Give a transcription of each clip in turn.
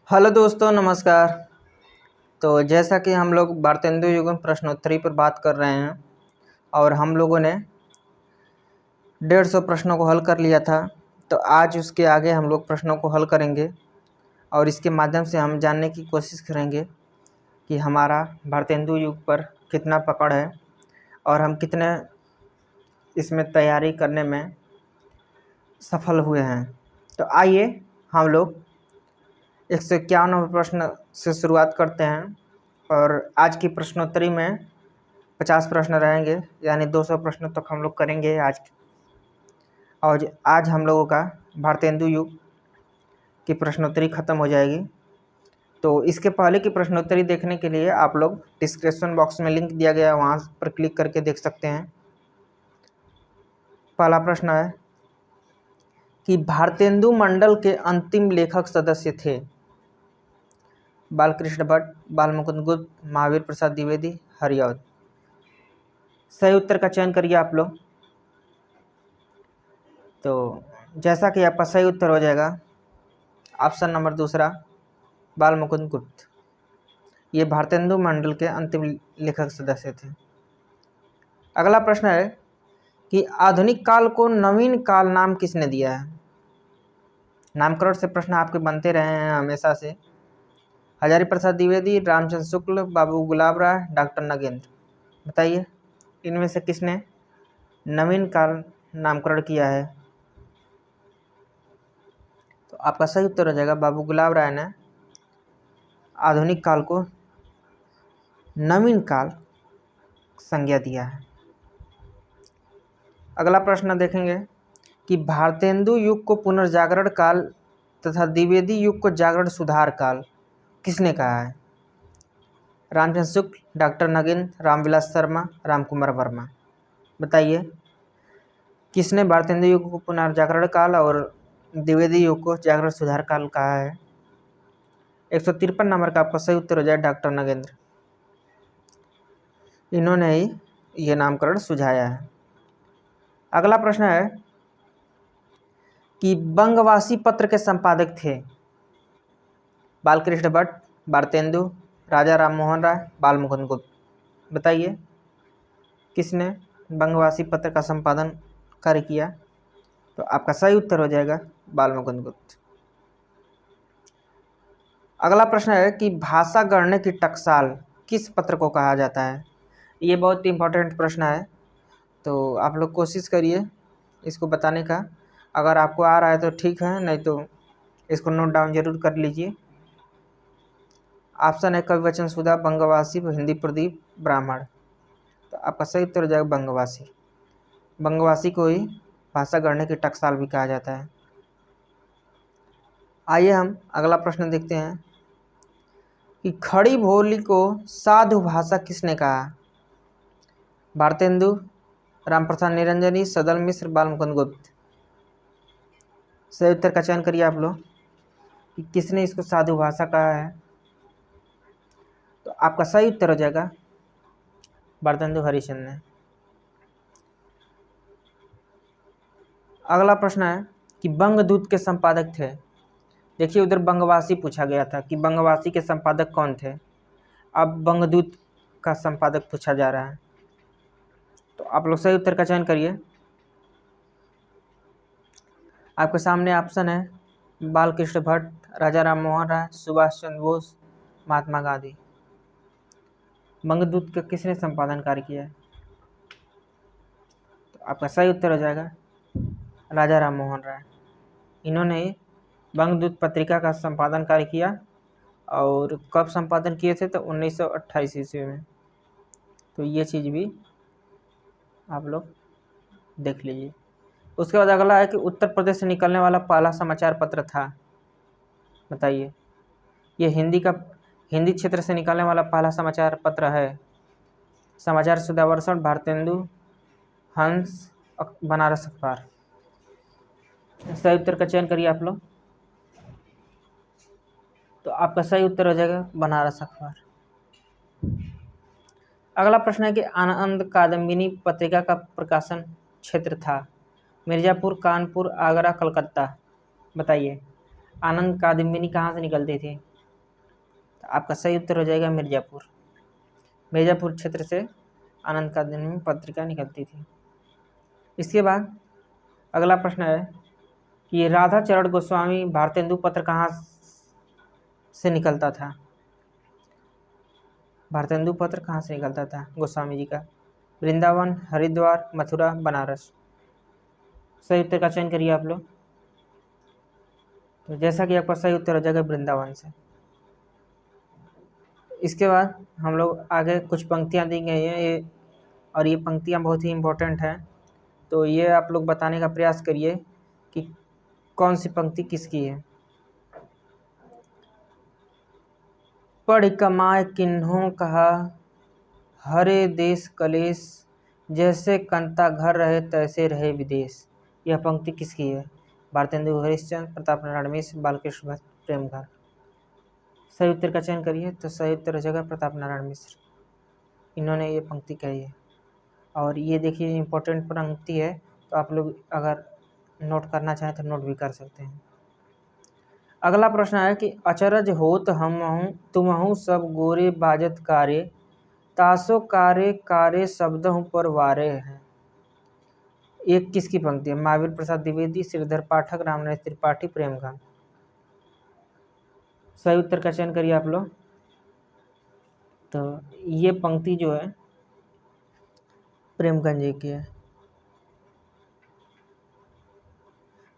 Hello दोस्तों, नमस्कार। तो जैसा कि हम लोग भारतेंदु युगम प्रश्नोत्तरी पर बात कर रहे हैं और हम लोगों ने 150 प्रश्नों को हल कर लिया था। तो आज उसके आगे हम लोग प्रश्नों को हल करेंगे और इसके माध्यम से हम जानने की कोशिश करेंगे कि हमारा भारतेंदु युग पर कितना पकड़ है और हम कितने इसमें तैयारी करने में सफल हुए हैं। तो आइए हम लोग 151वें प्रश्न से शुरुआत करते हैं और आज की प्रश्नोत्तरी में 50 प्रश्न रहेंगे, यानी 200 प्रश्नों तक हम लोग करेंगे आज। और आज हम लोगों का भारतेंदु युग की प्रश्नोत्तरी ख़त्म हो जाएगी। तो इसके पहले की प्रश्नोत्तरी देखने के लिए आप लोग डिस्क्रिप्शन बॉक्स में लिंक दिया गया है, वहाँ पर क्लिक करके देख सकते हैं। पहला प्रश्न है कि भारतेंदु मंडल के अंतिम लेखक सदस्य थे बालकृष्ण भट्ट, बालमुकुंद गुप्त, महावीर प्रसाद द्विवेदी, हरिऔध। सही उत्तर का चयन करिए आप लोग। तो जैसा कि आपका सही उत्तर हो जाएगा ऑप्शन नंबर दूसरा, बालमुकुंद गुप्त। ये भारतेंदु मंडल के अंतिम लेखक सदस्य थे। अगला प्रश्न है कि आधुनिक काल को नवीन काल नाम किसने दिया है। नामकरण से प्रश्न आपके बनते रहे हैं हमेशा से। हजारी प्रसाद द्विवेदी, रामचंद्र शुक्ल, बाबू गुलाब राय, डॉक्टर नगेंद्र। बताइए इनमें से किसने नवीन काल नामकरण किया है। तो आपका सही उत्तर हो जाएगा बाबू गुलाब राय ने आधुनिक काल को नवीन काल संज्ञा दिया है। अगला प्रश्न देखेंगे कि भारतेंदु युग को पुनर्जागरण काल तथा द्विवेदी युग को जागरण सुधार काल किसने कहा है। रामचंद्र शुक्ल, डॉक्टर नगेंद्र, रामविलास शर्मा, रामकुमार वर्मा। बताइए किसने भारतेंदु युग को पुनर्जागरण काल और द्विवेदी युग को जागरण सुधार काल कहा है। 153 नंबर का आपका सही उत्तर हो जाए डॉक्टर नगेंद्र। इन्होंने ही ये नामकरण सुझाया है। अगला प्रश्न है कि बंगवासी पत्र के संपादक थे बालकृष्ण भट्ट, भारतेंदु, राजा राम मोहन राय, बालमुकुंद गुप्त। बताइए किसने बंगवासी पत्र का संपादन कार्य किया। तो आपका सही उत्तर हो जाएगा बालमुकुंद गुप्त। अगला प्रश्न है कि भाषा गढ़ने की टकसाल किस पत्र को कहा जाता है। ये बहुत इंपॉर्टेंट प्रश्न है, तो आप लोग कोशिश करिए इसको बताने का। अगर आपको आ रहा है तो ठीक है, नहीं तो इसको नोट डाउन जरूर कर लीजिए। ऑप्शन है कविवचन सुधा, बंगवासी, हिंदी प्रदीप, ब्राह्मण। तो आपका सही उत्तर हो जाएगा बंगवासी। बंगवासी को ही भाषा गढ़ने की टकसाल भी कहा जाता है। आइए हम अगला प्रश्न देखते हैं कि खड़ी बोली को साधु भाषा किसने कहा। भारतेंदु, रामप्रसाद निरंजनी, सदल मिश्र, बालमुकुंद गुप्त। सही उत्तर का चयन करिए आप लोग कि किसने इसको साधु भाषा कहा है। तो आपका सही उत्तर हो जाएगा भारतेंदु हरिश्चंद्र ने। अगला प्रश्न है कि बंगदूत के संपादक थे। देखिए उधर बंगवासी पूछा गया था कि बंगवासी के संपादक कौन थे, अब बंगदूत का संपादक पूछा जा रहा है। तो आप लोग सही उत्तर का चयन करिए। आपके सामने ऑप्शन है बालकृष्ण भट्ट, राजा राम मोहन राय, सुभाष चंद्र बोस, महात्मा गांधी। बंगदूत का किसने संपादन कार्य किया है। तो आपका सही उत्तर हो जाएगा राजा राम मोहन राय। इन्होंने बंगदूत पत्रिका का संपादन कार्य किया और कब संपादन किए थे तो 1928 ईस्वी में। तो ये चीज़ भी आप लोग देख लीजिए। उसके बाद अगला है कि उत्तर प्रदेश से निकलने वाला पहला समाचार पत्र था। बताइए ये हिंदी क्षेत्र से निकलने वाला पहला समाचार पत्र है। समाचार सुधावर्षण, भारतेंदु, हंस, बनारस अखबार। सही उत्तर का चयन करिए आप लोग। तो आपका सही उत्तर हो जाएगा बनारस अखबार। अगला प्रश्न है कि आनंद कादम्बिनी पत्रिका का प्रकाशन क्षेत्र था मिर्जापुर, कानपुर, आगरा, कलकत्ता। बताइए आनंद कादम्बिनी कहाँ से निकलती थी। आपका सही उत्तर हो जाएगा मिर्ज़ापुर। मिर्ज़ापुर क्षेत्र से आनंद कानून में पत्रिका निकलती थी। इसके बाद अगला प्रश्न है कि राधा चरण गोस्वामी भारतेंदु पत्र कहाँ से निकलता था? भारतेंदु पत्र कहाँ से निकलता था गोस्वामी जी का? वृंदावन, हरिद्वार, मथुरा, बनारस। सही उत्तर का चयन करिए आप लोग। तो जैसा कि आपका सही उत्तर हो जाएगा वृंदावन से। इसके बाद हम लोग आगे कुछ पंक्तियाँ दी गई हैं ये, और ये पंक्तियाँ बहुत ही इम्पोर्टेंट हैं, तो ये आप लोग बताने का प्रयास करिए कि कौन सी पंक्ति किसकी है। पढ़ कमाए किन्हों कहा, हरे देश कलेश, जैसे कंता घर रहे तैसे रहे विदेश। यह पंक्ति किसकी है? भारतेंदु हरिश्चंद्र, प्रताप नारायण मिश्र, बालकृष्ण भट्ट, प्रेमघर। सही उत्तर का चयन करिए। तो सही उत्तर हो जाएगा प्रताप नारायण मिश्र, इन्होंने ये पंक्ति कही है। और ये देखिए इम्पोर्टेंट पंक्ति है, तो आप लोग अगर नोट करना चाहें तो नोट भी कर सकते हैं। अगला प्रश्न है कि अचरज होत हमहु तुमहु सब गोरे बाजत कारे, तासो कारे कारे शब्दहु पर वारे हैं। ये किसकी पंक्ति है? महावीर प्रसाद द्विवेदी, श्रीधर पाठक, रामनाथ त्रिपाठी, प्रेमघन। सही उत्तर का चयन करिए आप लोग। तो ये पंक्ति जो है प्रेमघन जी की है।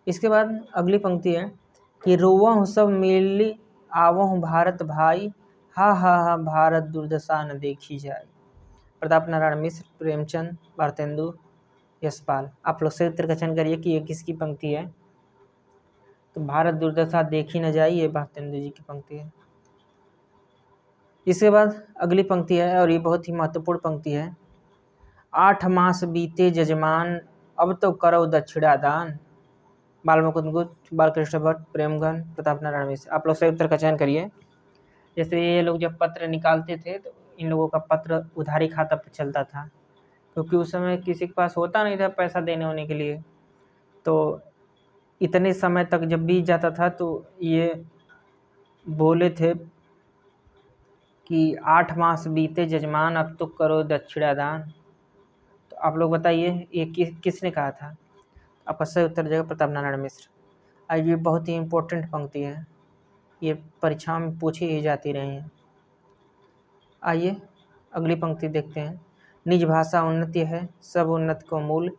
इसके बाद अगली पंक्ति है कि रोवहु सब मिली आवहु भारत भाई, हा हा हा भारत दुर्दशा न देखी जाए। प्रताप नारायण मिश्र, प्रेमचंद, भारतेंदु, यशपाल। आप लोग सही उत्तर का चयन करिए कि ये किसकी पंक्ति है। तो भारत दुर्दशा देखी न जाए, ये भारतेंदु जी की पंक्ति है। इसके बाद अगली पंक्ति है, और ये बहुत ही महत्वपूर्ण पंक्ति है। 8 मास बीते जजमान, अब तो करो दक्षिणा दान। बाल मुकुंद गुप्त, बालकृष्ण भट्ट, प्रेमघन, प्रताप नारायण मिश्र। आप लोग सही उत्तर का चयन करिए। जैसे ये लोग जब पत्र निकालते थे तो इन लोगों का पत्र उधारी खाता पर चलता था, क्योंकि उस समय किसी के पास होता नहीं था पैसा देने होने के लिए। तो इतने समय तक जब बीत जाता था तो ये बोले थे कि 8 मास बीते जजमान, अब तो करो दक्षिणा दान। तो आप लोग बताइए ये किसने कहा था? आपका सही उत्तर जाएगा प्रताप नारायण मिश्र। आज ये बहुत ही इम्पोर्टेंट पंक्ति है, ये परीक्षा में पूछी ही जाती रही है। आइए अगली पंक्ति देखते हैं। निज भाषा उन्नति है, सब उन्नत को मूल,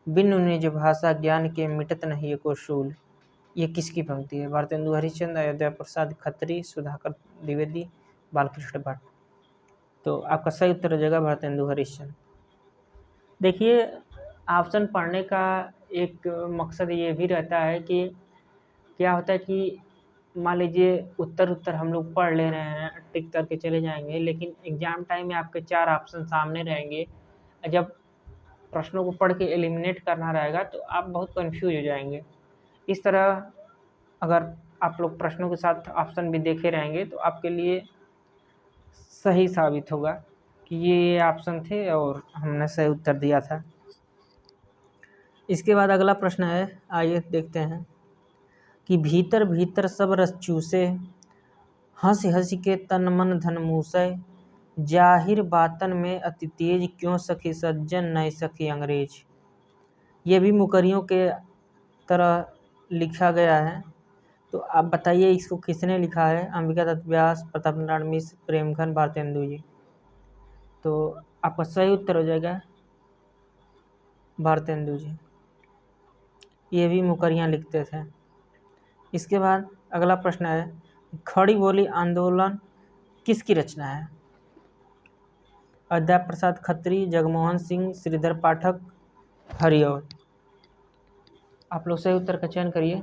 बिनु निज भाषा ज्ञान के मिटत नहीं को शूल। ये किसकी पंक्ति है? भारतेंदु हरिश्चंद्र, अयोध्या प्रसाद खत्री, सुधाकर द्विवेदी, बालकृष्ण भट्ट। तो आपका सही उत्तर हो जाएगा भारतेंदु हरिश्चंद्र। देखिए ऑप्शन पढ़ने का एक मकसद ये भी रहता है कि क्या होता है कि मान लीजिए उत्तर हम लोग पढ़ ले रहे हैं, टिक करके चले जाएंगे, लेकिन एग्जाम टाइम में आपके 4 ऑप्शन सामने रहेंगे। जब प्रश्नों को पढ़ के एलिमिनेट करना रहेगा तो आप बहुत कंफ्यूज हो जाएंगे। इस तरह अगर आप लोग प्रश्नों के साथ ऑप्शन भी देखे रहेंगे तो आपके लिए सही साबित होगा कि ये ऑप्शन थे और हमने सही उत्तर दिया था। इसके बाद अगला प्रश्न है, आइए देखते हैं कि भीतर भीतर सब रस चूसे, हंस हंस के तन मन धन मूसै, जाहिर बातन में अति तेज, क्यों सखी सज्जन नहीं सखी अंग्रेज। ये भी मुकरियों के तरह लिखा गया है, तो आप बताइए इसको किसने लिखा है? अंबिका दत्त व्यास, प्रताप नारायण मिश्र, प्रेमघन, भारतेंदु जी। तो आपका सही उत्तर हो जाएगा भारतेंदु जी। ये भी मुकरियाँ लिखते थे। इसके बाद अगला प्रश्न है, खड़ी बोली आंदोलन किसकी रचना है? अयोध्या प्रसाद खत्री, जगमोहन सिंह, श्रीधर पाठक, हरिऔध। आप लोग सही उत्तर का चयन करिए।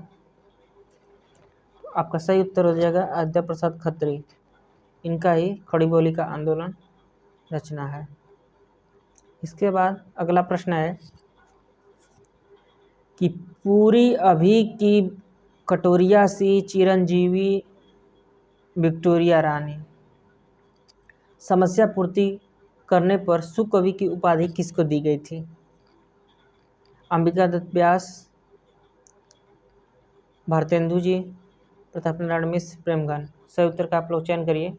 आपका सही उत्तर हो जाएगा अयोध्या प्रसाद खत्री, इनका ही खड़ी बोली का आंदोलन रचना है। इसके बाद अगला प्रश्न है कि पूरी अभी की कटोरिया सी, चिरंजीवी विक्टोरिया रानी। समस्या पूर्ति करने पर सुकवि की उपाधि किसको दी गई थी? अंबिका दत्त व्यास, भारतेंदु जी, प्रताप नारायण मिश्र, प्रेमघन। सही उत्तर का आप लोग चयन करिए।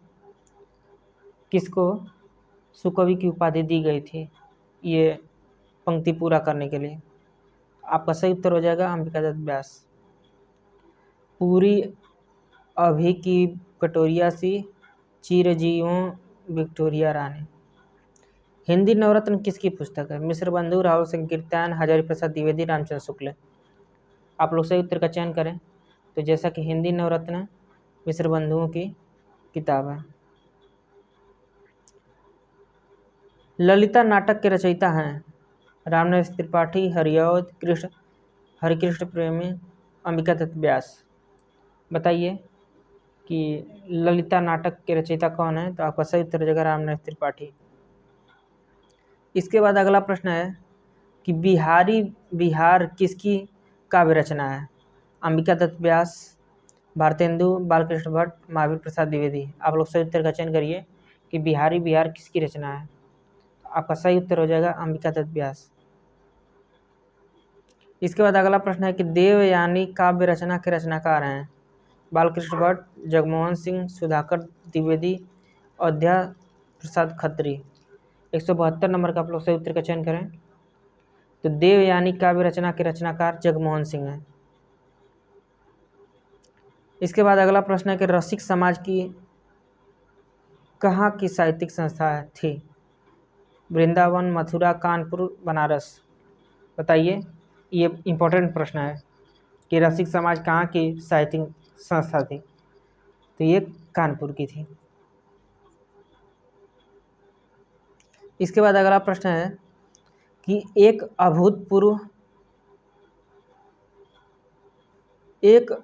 किसको सुकवि की उपाधि दी गई थी ये पंक्ति पूरा करने के लिए? आपका सही उत्तर हो जाएगा अंबिका दत्त व्यास। पूरी अभी की कटोरिया सी, चिरजीवों विक्टोरिया रानी। हिंदी नवरत्न किसकी पुस्तक है? मिश्र बंधु, राहुल संकीर्तन, हजारी प्रसाद द्विवेदी, रामचंद्र शुक्ल। आप लोग सही उत्तर का चयन करें। तो जैसा कि हिंदी नवरत्न मिश्र बंधुओं की किताब है। ललिता नाटक के रचयिता हैं रामनरेश त्रिपाठी, हरिकृष्ण प्रेमी, अंबिका दत्त व्यास। बताइए कि ललिता नाटक के रचयिता कौन है? तो आपका सही उत्तर हो जाएगा रामनरेश त्रिपाठी। इसके बाद अगला प्रश्न है कि बिहारी बिहार किसकी काव्य रचना है? अंबिका दत्त व्यास, भारतेंदु, बालकृष्ण भट्ट, महावीर प्रसाद द्विवेदी। आप लोग सही उत्तर का चयन करिए कि बिहारी बिहार किसकी रचना है। आपका सही उत्तर हो जाएगा अंबिका दत्त व्यास। इसके बाद अगला प्रश्न है कि देवयानी काव्य रचना के रचनाकार हैं बालकृष्ण भट्ट, जगमोहन सिंह, सुधाकर द्विवेदी, अयोध्या प्रसाद खत्री। 172 नंबर का आप लोग सही उत्तर का चयन करें। तो देवयानी काव्य रचना के रचनाकार जगमोहन सिंह हैं। इसके बाद अगला प्रश्न है कि रसिक समाज की कहाँ की साहित्यिक संस्था थी? वृंदावन, मथुरा, कानपुर, बनारस। बताइए, ये इम्पोर्टेंट प्रश्न है कि रसिक समाज कहाँ की साहित्यिक संस्था थी? तो ये कानपुर की थी। इसके बाद अगला प्रश्न है कि एक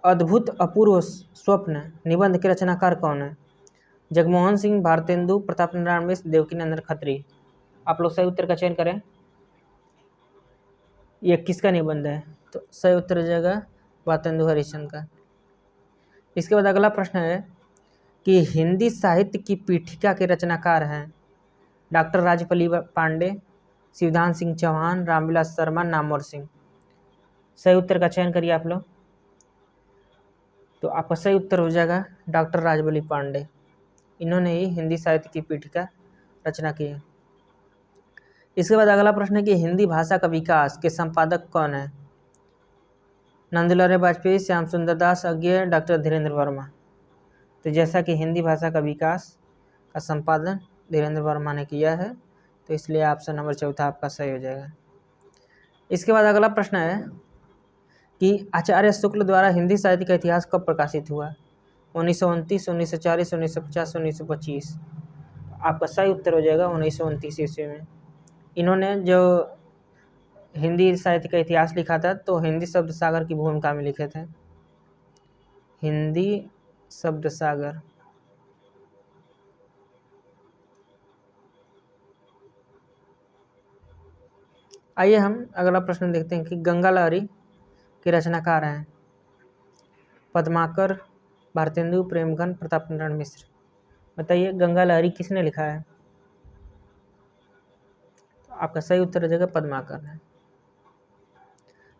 अद्भुत अपूर्व स्वप्न निबंध के रचनाकार कौन है? जगमोहन सिंह, भारतेंदु, प्रताप नारायण मिश्र, देवकीनंदन खत्री। आप लोग सही उत्तर का चयन करें। ये किसका निबंध है? तो सही उत्तर हो जाएगा भारतेंदु हरिश्चंद्र का। इसके बाद अगला प्रश्न है कि हिंदी साहित्य की पीठिका के रचनाकार हैं डॉक्टर राजपली पांडे, शिवदान सिंह चौहान, रामविलास शर्मा, नामवर सिंह। सही उत्तर का चयन करिए आप लोग। तो आपका सही उत्तर हो जाएगा डॉक्टर राजबली पांडे। इन्होंने ही हिंदी साहित्य की पीठिका रचना की है। इसके बाद अगला प्रश्न है कि हिंदी भाषा का विकास के संपादक कौन है? नंदलाल वाजपेयी, श्याम सुंदर दास, अज्ञे, डॉक्टर धीरेन्द्र वर्मा। तो जैसा कि हिंदी भाषा का विकास का संपादन धीरेन्द्र वर्मा ने किया है, तो इसलिए ऑप्शन नंबर चौथा आपका सही हो जाएगा। इसके बाद अगला प्रश्न है कि आचार्य शुक्ल द्वारा हिंदी साहित्य का इतिहास कब प्रकाशित हुआ? 1929, 1940, 1950, 1925। आपका सही उत्तर हो जाएगा 1929 ईस्वी में। इन्होंने जो हिंदी साहित्य का इतिहास लिखा था तो हिंदी शब्द सागर की भूमिका में लिखे थे। हिंदी शब्द सागर। आइए हम अगला प्रश्न देखते हैं कि गंगा लहरी के रचनाकार हैं पद्माकर, भारतेंदु, प्रेमघन, प्रताप नारायण मिश्र। बताइए गंगा लहरी किसने लिखा है? तो आपका सही उत्तर हो जाएगा पद्माकर है।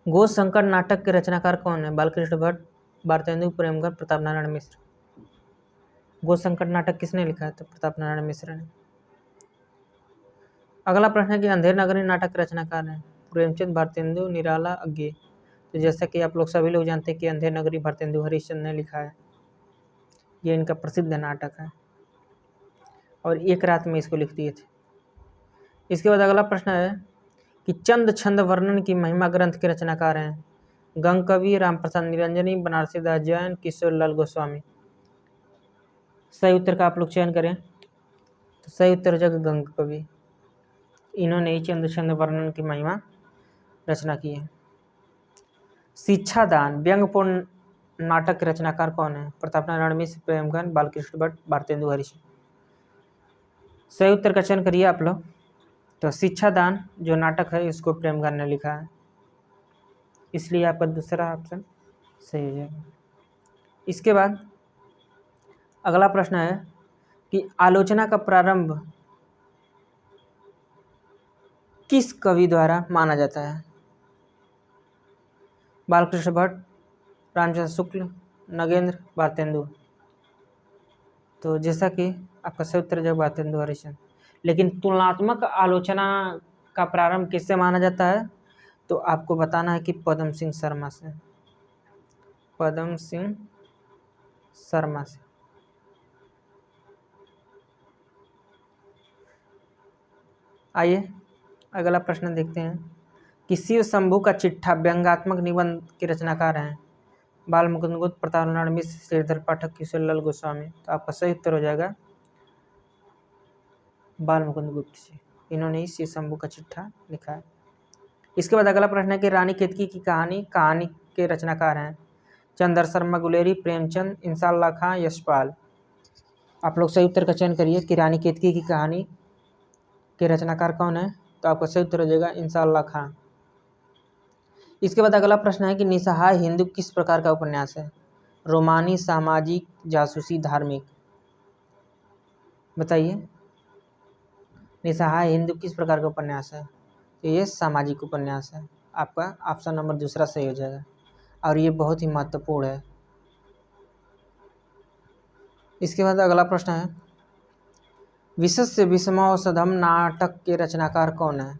गो संकट नाटक के रचनाकार कौन है? बालकृष्ण भट्ट, भारतेंदु, प्रेमघन, प्रताप नारायण मिश्र। गो संकट नाटक किसने लिखा है? तो प्रताप नारायण मिश्र ने। अगला प्रश्न है कि अंधेर नगरी नाटक के रचनाकार हैं प्रेमचंद, भारतेंदु, निराला, अज्ञे। तो जैसा कि आप लोग सभी लोग जानते हैं कि अंधेर नगरी भारतेंदु हरिश्चंद्र ने लिखा है। ये इनका प्रसिद्ध नाटक है और एक रात में इसको लिख दिए थे। इसके बाद अगला प्रश्न है कि चंद छंद वर्णन की महिमा ग्रंथ के रचनाकार हैं गंग कवि, रामप्रसाद निरंजनी, बनारसी दास जैन, किशोर लाल गोस्वामी। सही उत्तर का आप लोग चयन करें। तो सही उत्तर हो जाएगा गंग कवि। इन्होंने ही चंद छंद वर्णन की महिमा रचना की है। शिक्षादान व्यंग्यपूर्ण नाटक के रचनाकार कौन है? प्रताप नारायण मिश्र, प्रेमघन, बालकृष्ण भट्ट, भारतेंदु हरिश्चंद्र। सही उत्तर का चयन करिए आप लोग। तो शिक्षादान जो नाटक है इसको प्रेमघन ने लिखा है, इसलिए आपका दूसरा ऑप्शन सही हो जाएगा। इसके बाद अगला प्रश्न है कि आलोचना का प्रारंभ किस कवि द्वारा माना जाता है? बालकृष्ण भट्ट, रामचंद्र शुक्ल, नगेंद्र, भारतेंदु। तो जैसा कि आपका सही उत्तर जो भारतेंदु हरिश्चंद्र। लेकिन तुलनात्मक आलोचना का प्रारंभ किससे माना जाता है? तो आपको बताना है कि पद्म सिंह शर्मा से। पद्म सिंह शर्मा से। आइए अगला प्रश्न देखते हैं कि शिव शंभू का चिट्ठा व्यंग्यात्मक निबंध के रचनाकार हैं? बाल मुकुंद गुप्त, प्रताप नारायण मिश्र, श्रीधर पाठक, किशोरीलाल गोस्वामी। तो आपका सही उत्तर हो जाएगा बाल मुकुंद गुप्त जी। इन्होंने ही शिव शंभू का चिट्ठा लिखा है। इसके बाद अगला प्रश्न है कि रानी केतकी की कहानी के रचनाकार हैं? चंद्र शर्मा गुलेरी, प्रेमचंद, इंसाल्लाह खां, यशपाल। आप लोग सही उत्तर का चयन करिए कि रानी केतकी की कहानी के रचनाकार कौन है? तो आपका सही उत्तर हो जाएगा इंसाल्लाह खां। इसके बाद अगला प्रश्न है कि निस्सहाय हिंदू किस प्रकार का उपन्यास है? रोमानी, सामाजिक, जासूसी, धार्मिक। बताइए निस्सहाय हिंदू किस प्रकार का उपन्यास है? तो ये सामाजिक उपन्यास है। आपका ऑप्शन नंबर दूसरा सही हो जाएगा और ये बहुत ही महत्वपूर्ण है। इसके बाद अगला प्रश्न है विशस्य विषमौषधम नाटक के रचनाकार कौन है?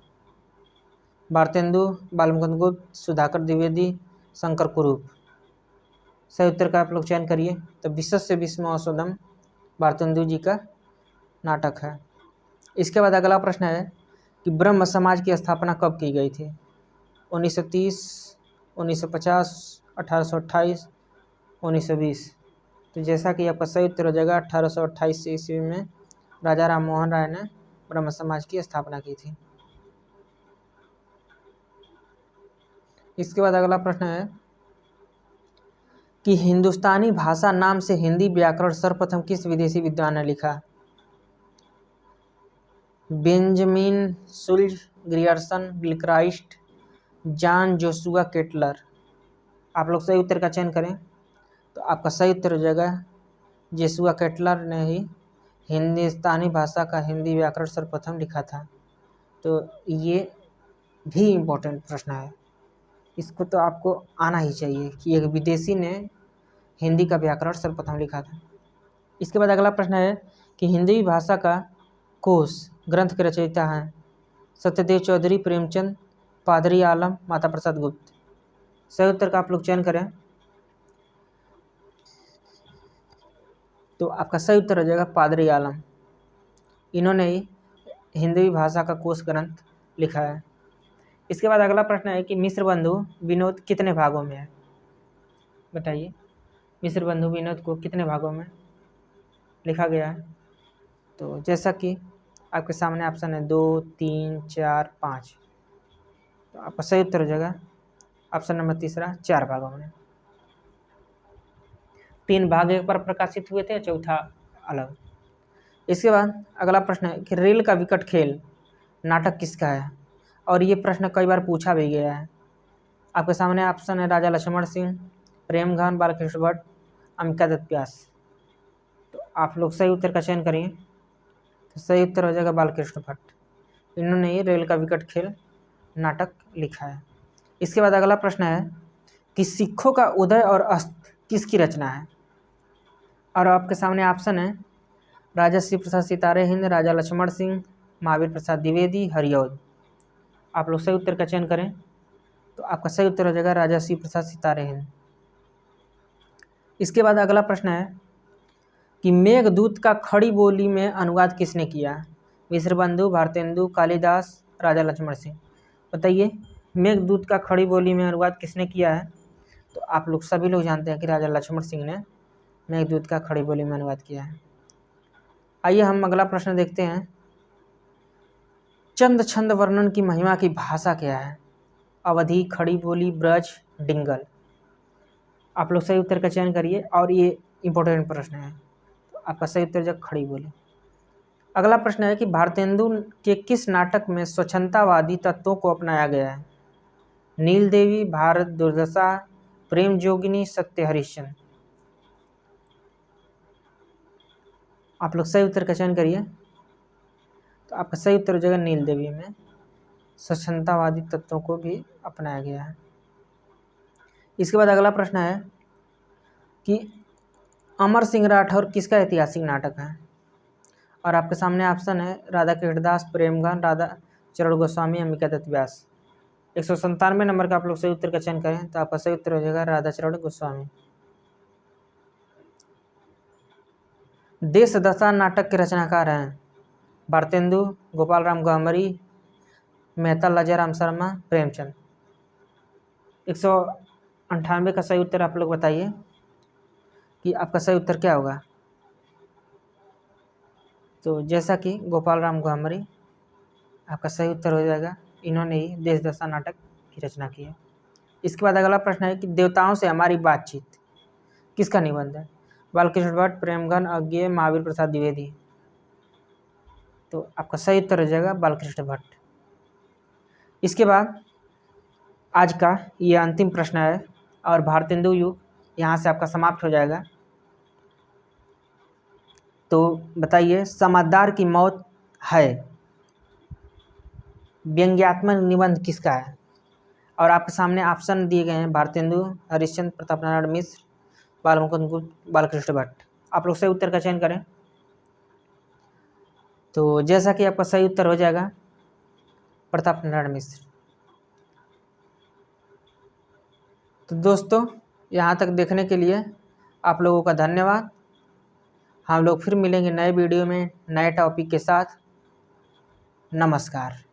भारतेंदु, बालमुकुंद गुप्त, सुधाकर द्विवेदी, शंकर कुरूप। सही उत्तर का आप लोग चयन करिए। तो विशस्य विषमौषधम भारतेंदु जी का नाटक है। इसके बाद अगला प्रश्न है कि ब्रह्म समाज की स्थापना कब की गई थी? 1930, 1950, 1828, 1920। तो जैसा कि आपका सही उत्तर हो जाएगा 1828 ईस्वी में राजा राम मोहन राय ने ब्रह्म समाज की स्थापना की थी। इसके बाद अगला प्रश्न है कि हिंदुस्तानी भाषा नाम से हिंदी व्याकरण सर्वप्रथम किस विदेशी विद्वान ने लिखा? Benjamin Schulz, Grierson, Gilchrist, John Joshua Ketelaar. आप लोग सही उत्तर का चयन करें। तो आपका सही उत्तर हो जाएगा जोशुआ केटलर ने ही हिंदुस्तानी भाषा का हिंदी व्याकरण सर्वप्रथम लिखा था। तो ये भी इम्पोर्टेंट प्रश्न है, इसको तो आपको आना ही चाहिए कि एक विदेशी ने हिंदी का व्याकरण सर्वप्रथम लिखा था। इसके बाद अगला प्रश्न है कि हिंदी भाषा का कोश ग्रंथ के रचयिता हैं? सत्यदेव चौधरी, प्रेमचंद, पादरी आलम, माता प्रसाद गुप्त। सही उत्तर का आप लोग चयन करें। तो आपका सही उत्तर हो जाएगा पादरी आलम। इन्होंने ही हिंदी भाषा का कोश ग्रंथ लिखा है। इसके बाद अगला प्रश्न है कि मिश्र बंधु विनोद कितने भागों में है? बताइए मिश्र बंधु विनोद को कितने भागों में लिखा गया है? तो जैसा कि आपके सामने ऑप्शन है 2, 3, 4, 5। तो आपका सही उत्तर हो जाएगा ऑप्शन नंबर तीसरा 4 भागों में। 3 भाग एक बार प्रकाशित हुए थे, चौथा अलग। इसके बाद अगला प्रश्न है कि रेल का विकट खेल नाटक किसका है? और ये प्रश्न कई बार पूछा भी गया है। आपके सामने ऑप्शन है राजा लक्ष्मण सिंह, प्रेमघन, बालकृष्ण भट्ट, अंबिका दत्त व्यास। तो आप लोग सही उत्तर का चयन करिए। तो सही उत्तर हो जाएगा बालकृष्ण भट्ट। इन्होंने ही रेल का विकट खेल नाटक लिखा है। इसके बाद अगला प्रश्न है कि सिखों का उदय और अस्त किसकी रचना है? और आपके सामने ऑप्शन है राजा शिव प्रसाद सितारे हिंद, राजा लक्ष्मण सिंह, महावीर प्रसाद द्विवेदी, हरिऔध। आप लोग सही उत्तर का चयन करें। तो आपका सही उत्तर हो जाएगा राजा शिव प्रसाद सितारे हिंद। इसके बाद अगला प्रश्न है कि मेघदूत का खड़ी बोली में अनुवाद किसने किया? मिश्रबंधु, भारतेंदु, कालिदास, राजा लक्ष्मण सिंह। बताइए मेघदूत का खड़ी बोली में अनुवाद किसने किया है? तो आप लोग सभी लोग जानते हैं कि राजा लक्ष्मण सिंह ने मेघदूत का खड़ी बोली में अनुवाद किया है। आइए हम अगला प्रश्न देखते हैं। चंद छंद वर्णन की महिमा की भाषा क्या है? अवधी, खड़ी बोली, ब्रज, डिंगल। आप लोग सही उत्तर का चयन करिए और ये इंपॉर्टेंट प्रश्न है। तो आपका सही उत्तर जब खड़ी बोली। अगला प्रश्न है कि भारतेंदु के किस नाटक में स्वच्छंदतावादी तत्वों को अपनाया गया है? नील देवी, भारत दुर्दशा, प्रेम जोगिनी, सत्य हरिश्चंद्र। आप लोग सही उत्तर का चयन करिए। तो आपका सही उत्तर हो जाएगा नील देवी में स्वच्छंदतावादी तत्वों को भी अपनाया गया है। इसके बाद अगला प्रश्न है कि अमर सिंह राठौर किसका ऐतिहासिक नाटक है? और आपके सामने ऑप्शन है राधा कृष्णदास, प्रेमगन, राधा चरण गोस्वामी, अंबिका दत्त व्यास। 197 नंबर का आप लोग सही उत्तर का चयन करें तो आपका सही उत्तर हो जाएगा राधा चरण गोस्वामी। देश दशा नाटक के रचनाकार हैं भारतेंदु, गोपाल राम गहमरी, मेहता लाजाराम शर्मा, प्रेमचंद। 198 का सही उत्तर आप लोग बताइए कि आपका सही उत्तर क्या होगा। तो जैसा कि गोपाल राम गहमरी आपका सही उत्तर हो जाएगा, इन्होंने ही देश दशा नाटक की रचना की है। इसके बाद अगला प्रश्न है कि देवताओं से हमारी बातचीत किसका निबंध है? बालकृष्ण भट्ट, प्रेमगन, अज्ञेय, महावीर प्रसाद द्विवेदी। तो आपका सही उत्तर हो जाएगा बालकृष्ण भट्ट। इसके बाद आज का ये अंतिम प्रश्न है और भारतेंदु युग यहाँ से आपका समाप्त हो जाएगा। तो बताइए समाजदार की मौत है व्यंग्यात्मक निबंध किसका है? और आपके सामने ऑप्शन दिए गए हैं भारतेंदु, हरिश्चंद्र, प्रताप नारायण मिश्र, बालमुकुंद गुप्त, बालकृष्ण भट्ट। आप लोग सही उत्तर का चयन करें। तो जैसा कि आपका सही उत्तर हो जाएगा प्रताप नारायण मिश्र। तो दोस्तों यहाँ तक देखने के लिए आप लोगों का धन्यवाद। हम लोग फिर मिलेंगे नए वीडियो में नए टॉपिक के साथ। नमस्कार।